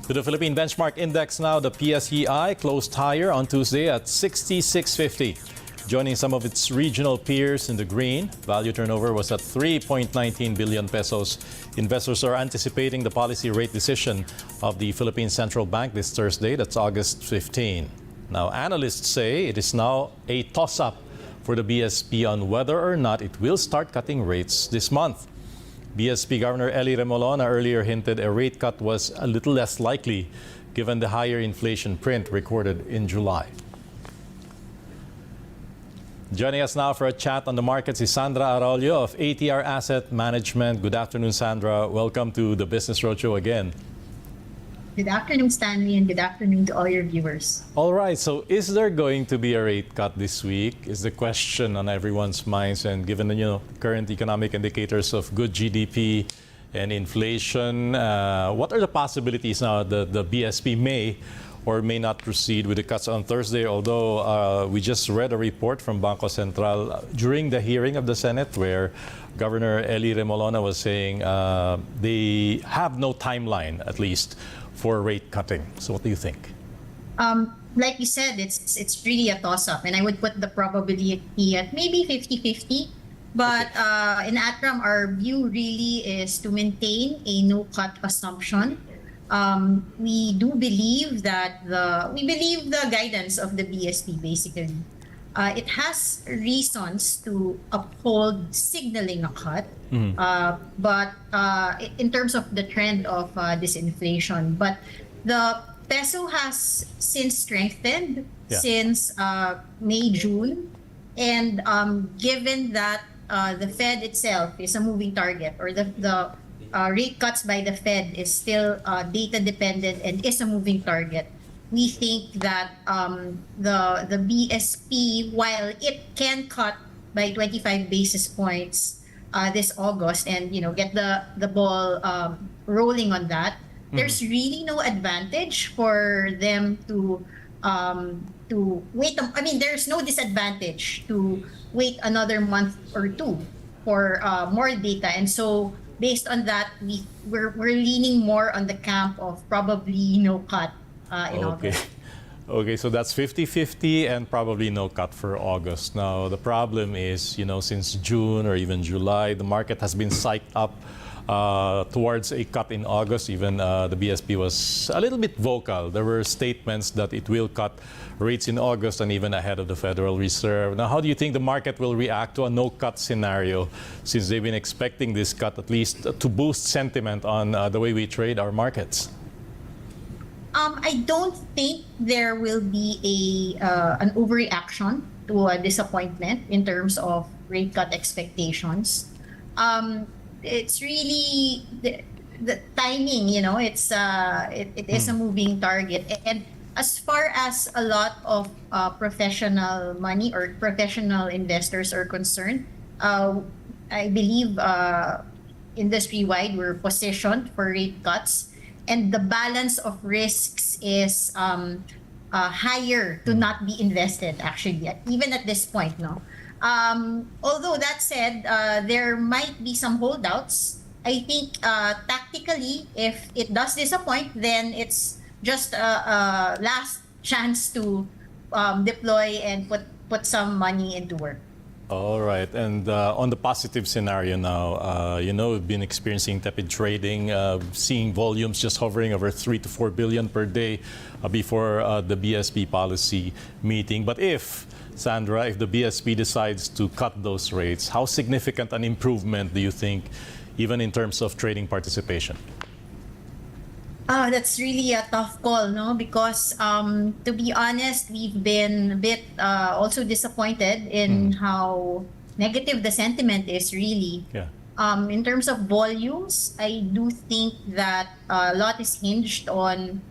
To the Philippine benchmark index now, the PSEI closed higher on Tuesday at 6650. Joining some of its regional peers in the green, value turnover was at 3.19 billion pesos. Investors are anticipating the policy rate decision of the Philippine Central Bank this Thursday, that's August 15. Now, analysts say it is now a toss-up for the BSP on whether or not it will start cutting rates this month. BSP Governor Eli Remolona earlier hinted a rate cut was a little less likely given the higher inflation print recorded in July. Joining us now for a chat on the markets is Sandra Araullo of ATR Asset Management. Good afternoon, Sandra. Welcome to the Business Roadshow again. Good afternoon, Stanley, and good afternoon to all your viewers. All right, so is there going to be a rate cut this week? Is the question on everyone's minds, and given the current economic indicators of good GDP and inflation, what are the possibilities now that the BSP may or may not proceed with the cuts on Thursday? Although we just read a report from Bangko Sentral during the hearing of the Senate where Governor Eli Remolona was saying they have no timeline, at least, for rate cutting. So what do you think? Like you said, it's really a toss-up, and I would put the probability at maybe 50-50. But in ATRAM, our view really is to maintain a no-cut assumption. We do believe that the guidance of the BSP basically. It has reasons to uphold signaling a cut, but in terms of the trend of disinflation. But the peso has since strengthened since May, June, and given that the Fed itself is a moving target, or the rate cuts by the Fed is still data dependent and is a moving target, we think that the BSP, while it can cut by 25 basis points this August and get the ball rolling on that, there's really no advantage for them to wait. I mean, there's no disadvantage to wait another month or two for more data, and so based on that, we're leaning more on the camp of probably no cut in August. Okay, so that's 50-50 and probably no cut for August. Now, the problem is, since June or even July, the market has been psyched up towards a cut in August. Even the BSP was a little bit vocal. There were statements that it will cut rates in August and even ahead of the Federal Reserve. Now, how do you think the market will react to a no-cut scenario, since they've been expecting this cut at least to boost sentiment on the way we trade our markets? I don't think there will be an overreaction to a disappointment in terms of rate cut expectations. It's really the timing, it is a moving target. And as far as a lot of professional money or professional investors are concerned, I believe industry-wide we're positioned for rate cuts. And the balance of risks is higher to not be invested, actually, even at this point. Although that said, there might be some holdouts. I think tactically, if it does disappoint, then it's just a last chance to deploy and put some money into work. All right. And on the positive scenario now, we've been experiencing tepid trading, seeing volumes just hovering over 3 to 4 billion per day before the BSP policy meeting. But Sandra, if the BSP decides to cut those rates, how significant an improvement do you think, even in terms of trading participation? That's really a tough call, because to be honest, we've been a bit also disappointed in how negative the sentiment is really. Yeah. In terms of volumes, I do think that a lot is hinged on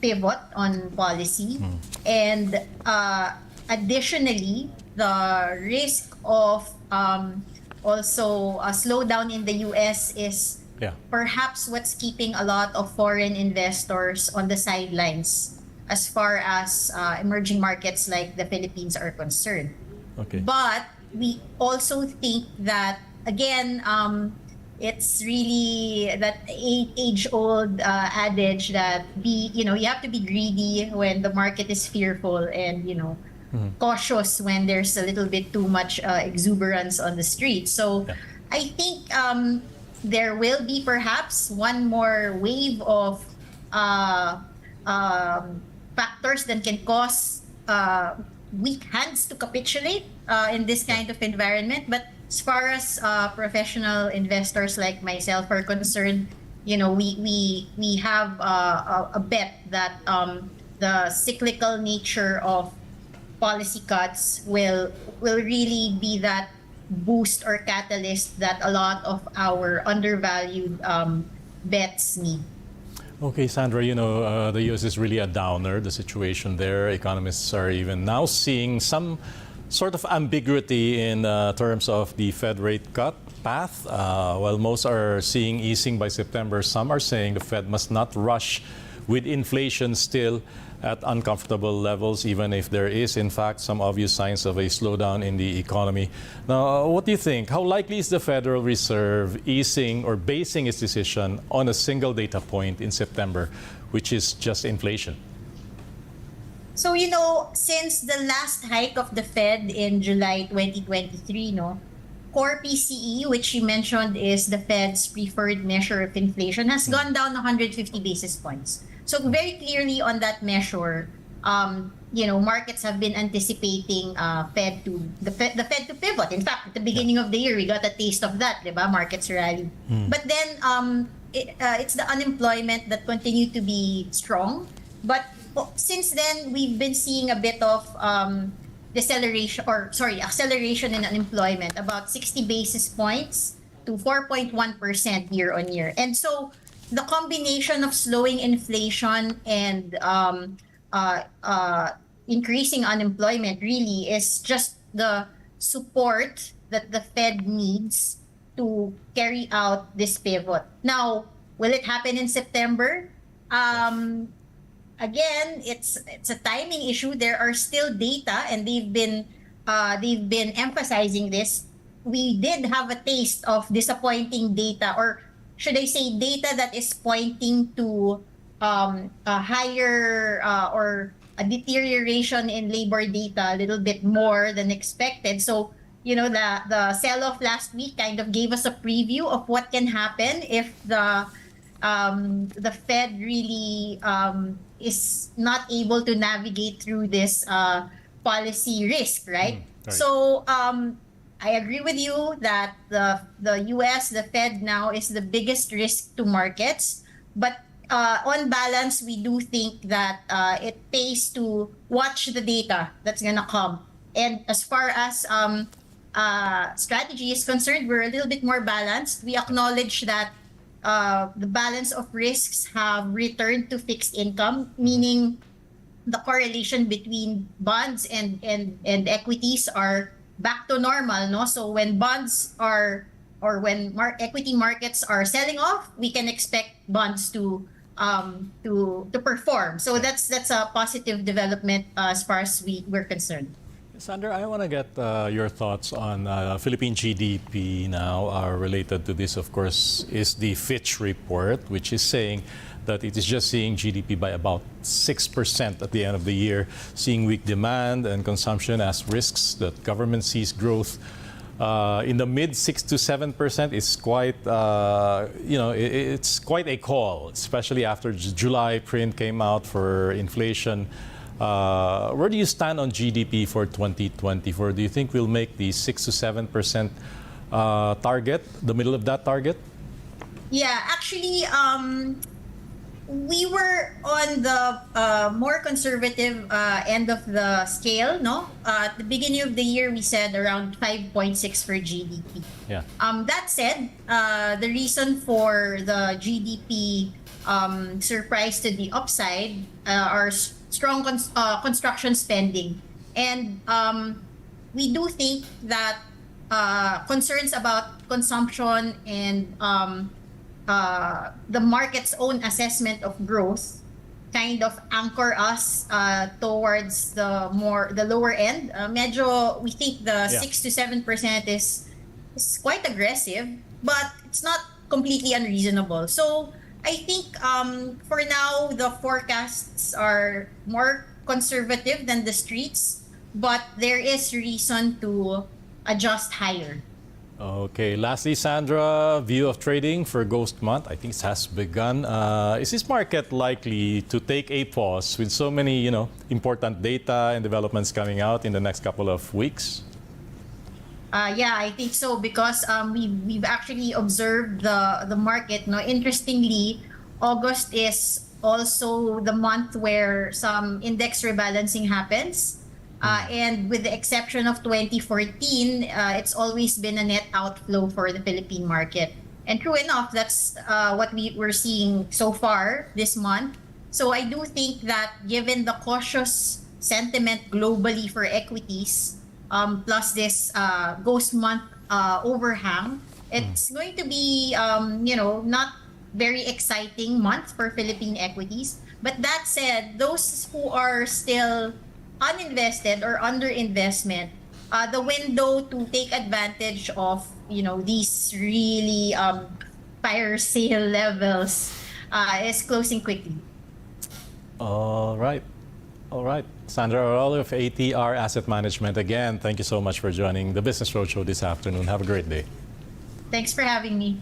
pivot on policy. And additionally, the risk of also a slowdown in the US is perhaps what's keeping a lot of foreign investors on the sidelines as far as emerging markets like the Philippines are concerned. Okay. But we also think that, again, it's really that age-old adage that you have to be greedy when the market is fearful, and cautious when there's a little bit too much exuberance on the street. So Yeah. I think there will be perhaps one more wave of uh, factors that can cause weak hands to capitulate in this kind of environment. But as far as professional investors like myself are concerned, we have a bet that the cyclical nature of policy cuts will really be that boost or catalyst that a lot of our undervalued bets need. Okay, Sandra, the U.S. is really a downer, the situation there. Economists are even now seeing some sort of ambiguity in terms of the Fed rate cut path. While most are seeing easing by September, some are saying the Fed must not rush with inflation still at uncomfortable levels, even if there is, in fact, some obvious signs of a slowdown in the economy. Now, what do you think? How likely is the Federal Reserve easing or basing its decision on a single data point in September, which is just inflation? So, since the last hike of the Fed in July 2023, core PCE, which you mentioned is the Fed's preferred measure of inflation, has gone down 150 basis points. So very clearly on that measure, markets have been anticipating the Fed to pivot. In fact, at the beginning of the year, we got a taste of that, diba? Markets rallied. But then it's the unemployment that continued to be strong. But since then, we've been seeing a bit of acceleration in unemployment, about 60 basis points to 4.1% year on year. And so the combination of slowing inflation and increasing unemployment really is just the support that the Fed needs to carry out this pivot. Now, will it happen in September? Again, it's a timing issue. There are still data, and they've been emphasizing this. We did have a taste of disappointing data, or should I say data that is pointing to a higher or a deterioration in labor data a little bit more than expected. So, the sell-off last week kind of gave us a preview of what can happen if the Fed really is not able to navigate through this policy risk, right? Right. So I agree with you that the U.S., the Fed now is the biggest risk to markets. But on balance, we do think that it pays to watch the data that's going to come. And as far as strategy is concerned, we're a little bit more balanced. We acknowledge that the balance of risks have returned to fixed income, meaning the correlation between bonds and equities are back to normal, no? So when bonds are, or when equity markets are selling off, we can expect bonds to perform. So that's a positive development as far as we're concerned. Sandra, I want to get your thoughts on Philippine GDP now. Related to this, of course, is the Fitch report, which is saying that it is just seeing GDP by about 6% at the end of the year, seeing weak demand and consumption as risks. That government sees growth in the mid 6 to 7% is quite, it's quite a call, especially after July print came out for inflation. Where do you stand on GDP for 2024? Do you think we'll make the 6 to 7% target, the middle of that target? Yeah, actually, we were on the more conservative end of the scale, no? At the beginning of the year, we said around 5.6 for GDP. Yeah. That said, the reason for the GDP surprise to the upside are strong construction spending. And we do think that concerns about consumption and the market's own assessment of growth kind of anchor us towards the lower end. We think the 6 to 7% is quite aggressive, but it's not completely unreasonable. So I think for now the forecasts are more conservative than the streets, but there is reason to adjust higher. Okay, lastly, Sandra, view of trading for Ghost Month. I think it has begun. Is this market likely to take a pause with so many, important data and developments coming out in the next couple of weeks? Yeah, I think so because we've actually observed the market. No, interestingly, August is also the month where some index rebalancing happens. And with the exception of 2014, it's always been a net outflow for the Philippine market. And true enough, that's what we're seeing so far this month. So I do think that given the cautious sentiment globally for equities, plus this ghost month overhang, it's going to be, not very exciting month for Philippine equities. But that said, those who are still uninvested or under investment, the window to take advantage of these really fire sale levels is closing quickly. All right. All right. Sandra Araullo of ATR Asset Management. Again, thank you so much for joining the Business Roadshow this afternoon. Have a great day. Thanks for having me.